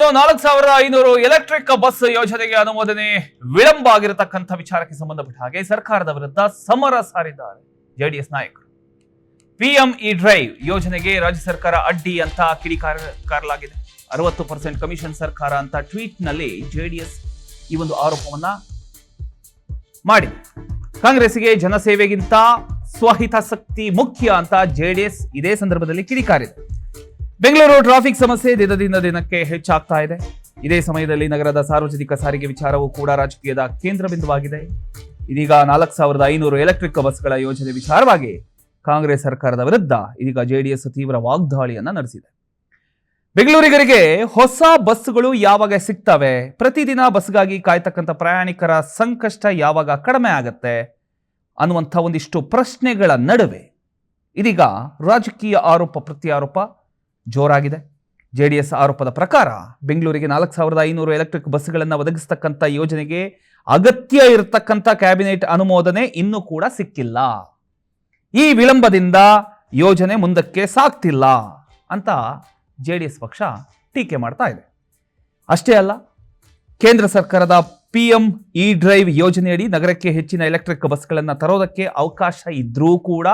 ₹4,500 electric bus ಯೋಜನೆಗೆ ಅನುಮೋದನೆ ವಿಳಂಬ ಆಗಿರತಕ್ಕಂಥ ವಿಚಾರಕ್ಕೆ ಸಂಬಂಧಪಟ್ಟ ಹಾಗೆ ಸರ್ಕಾರದ ವಿರುದ್ಧ ಸಮರ ಸಾರಿದ್ದಾರೆ ಜೆಡಿಎಸ್ ನಾಯಕರು. ಪಿಎಂ ಇ ಡ್ರೈವ್ ಯೋಜನೆಗೆ ರಾಜ್ಯ ಸರ್ಕಾರ ಅಡ್ಡಿ ಅಂತ ಕಿಡಿಕಾರಲಾಗಿದೆ. 60% ಕಮಿಷನ್ ಸರ್ಕಾರ ಅಂತ ಟ್ವೀಟ್ ನಲ್ಲಿ ಜೆಡಿಎಸ್ ಈ ಒಂದು ಆರೋಪವನ್ನ ಮಾಡಿದೆ. ಕಾಂಗ್ರೆಸ್ಗೆ ಜನಸೇವೆಗಿಂತ ಸ್ವಹಿತಾಸಕ್ತಿ ಮುಖ್ಯ ಅಂತ ಜೆಡಿಎಸ್ ಇದೇ ಸಂದರ್ಭದಲ್ಲಿ ಕಿಡಿಕಾರಿದೆ. ಬೆಂಗಳೂರು ಟ್ರಾಫಿಕ್ ಸಮಸ್ಯೆ ದಿನದಿಂದ ದಿನಕ್ಕೆ ಹೆಚ್ಚಾಗ್ತಾ ಇದೆ. ಇದೇ ಸಮಯದಲ್ಲಿ ನಗರದ ಸಾರ್ವಜನಿಕ ಸಾರಿಗೆ ವಿಚಾರವೂ ಕೂಡ ರಾಜಕೀಯದ ಕೇಂದ್ರ ಬಿಂದುವಾಗಿದೆ. ಇದೀಗ 4,500 ಎಲೆಕ್ಟ್ರಿಕ್ ಬಸ್ಗಳ ಯೋಜನೆ ವಿಚಾರವಾಗಿ ಕಾಂಗ್ರೆಸ್ ಸರ್ಕಾರದ ವಿರುದ್ಧ ಇದೀಗ ಜೆಡಿಎಸ್ ತೀವ್ರ ವಾಗ್ದಾಳಿಯನ್ನ ನಡೆಸಿದೆ. ಬೆಂಗಳೂರಿಗರಿಗೆ ಹೊಸ ಬಸ್ಗಳು ಯಾವಾಗ ಸಿಗ್ತವೆ, ಪ್ರತಿದಿನ ಬಸ್ಗಾಗಿ ಕಾಯ್ತಕ್ಕಂಥ ಪ್ರಯಾಣಿಕರ ಸಂಕಷ್ಟ ಯಾವಾಗ ಕಡಿಮೆ ಆಗತ್ತೆ ಅನ್ನುವಂಥ ಒಂದಿಷ್ಟು ಪ್ರಶ್ನೆಗಳ ನಡುವೆ ಇದೀಗ ರಾಜಕೀಯ ಆರೋಪ ಪ್ರತ್ಯಾರೋಪ ಜೋರಾಗಿದೆ. ಜೆಡಿಎಸ್ ಆರೋಪದ ಪ್ರಕಾರ ಬೆಂಗಳೂರಿಗೆ 4,500 ಎಲೆಕ್ಟ್ರಿಕ್ ಬಸ್ಗಳನ್ನು ಒದಗಿಸತಕ್ಕಂಥ ಯೋಜನೆಗೆ ಅಗತ್ಯ ಇರತಕ್ಕಂಥ ಕ್ಯಾಬಿನೆಟ್ ಅನುಮೋದನೆ ಇನ್ನೂ ಕೂಡ ಸಿಕ್ಕಿಲ್ಲ. ಈ ವಿಳಂಬದಿಂದ ಯೋಜನೆ ಮುಂದಕ್ಕೆ ಸಾಗ್ತಿಲ್ಲ ಅಂತ ಜೆಡಿಎಸ್ ಪಕ್ಷ ಟೀಕೆ ಮಾಡ್ತಾ ಇದೆ. ಅಷ್ಟೇ ಅಲ್ಲ, ಕೇಂದ್ರ ಸರ್ಕಾರದ ಪಿಎಂ ಇ ಡ್ರೈವ್ ಯೋಜನೆಯಡಿ ನಗರಕ್ಕೆ ಹೆಚ್ಚಿನ ಎಲೆಕ್ಟ್ರಿಕ್ ಬಸ್ಗಳನ್ನು ತರೋದಕ್ಕೆ ಅವಕಾಶ ಇದ್ರೂ ಕೂಡ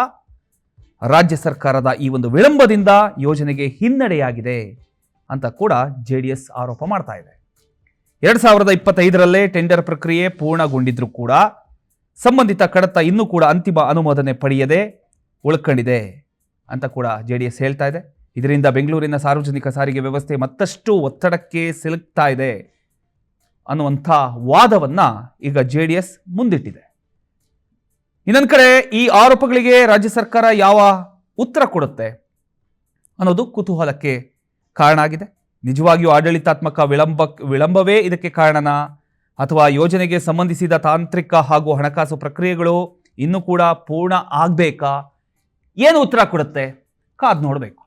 ರಾಜ್ಯ ಸರ್ಕಾರದ ಈ ಒಂದು ವಿಳಂಬದಿಂದ ಯೋಜನೆಗೆ ಹಿನ್ನಡೆಯಾಗಿದೆ ಅಂತ ಕೂಡ ಜೆಡಿಎಸ್ ಆರೋಪ ಮಾಡ್ತಾ ಇದೆ. 2025ರಲ್ಲೇ ಟೆಂಡರ್ ಪ್ರಕ್ರಿಯೆ ಪೂರ್ಣಗೊಂಡಿದ್ರೂ ಕೂಡ ಸಂಬಂಧಿತ ಕಡತ ಇನ್ನೂ ಕೂಡ ಅಂತಿಮ ಅನುಮೋದನೆ ಪಡೆಯದೆ ಉಳ್ಕೊಂಡಿದೆ ಅಂತ ಕೂಡ ಜೆಡಿಎಸ್ ಹೇಳ್ತಾ ಇದೆ. ಇದರಿಂದ ಬೆಂಗಳೂರಿನ ಸಾರ್ವಜನಿಕ ಸಾರಿಗೆ ವ್ಯವಸ್ಥೆ ಮತ್ತಷ್ಟು ಒತ್ತಡಕ್ಕೆ ಸಿಲುಕ್ತಾ ಇದೆ ಅನ್ನುವಂಥ ವಾದವನ್ನ ಈಗ ಜೆಡಿಎಸ್ ಮುಂದಿಟ್ಟಿದೆ. ಇನ್ನೊಂದು ಕಡೆ ಈ ಆರೋಪಗಳಿಗೆ ರಾಜ್ಯ ಸರ್ಕಾರ ಯಾವ ಉತ್ತರ ಕೊಡುತ್ತೆ ಅನ್ನೋದು ಕುತೂಹಲಕ್ಕೆ ಕಾರಣ ಆಗಿದೆ. ನಿಜವಾಗಿಯೂ ಆಡಳಿತಾತ್ಮಕ ವಿಳಂಬವೇ ಇದಕ್ಕೆ ಕಾರಣನಾ, ಅಥವಾ ಯೋಜನೆಗೆ ಸಂಬಂಧಿಸಿದ ತಾಂತ್ರಿಕ ಹಾಗೂ ಹಣಕಾಸು ಪ್ರಕ್ರಿಯೆಗಳು ಇನ್ನೂ ಕೂಡ ಪೂರ್ಣ ಆಗಬೇಕಾ? ಏನು ಉತ್ತರ ಕೊಡುತ್ತೆ ಕಾದ್ ನೋಡಬೇಕು.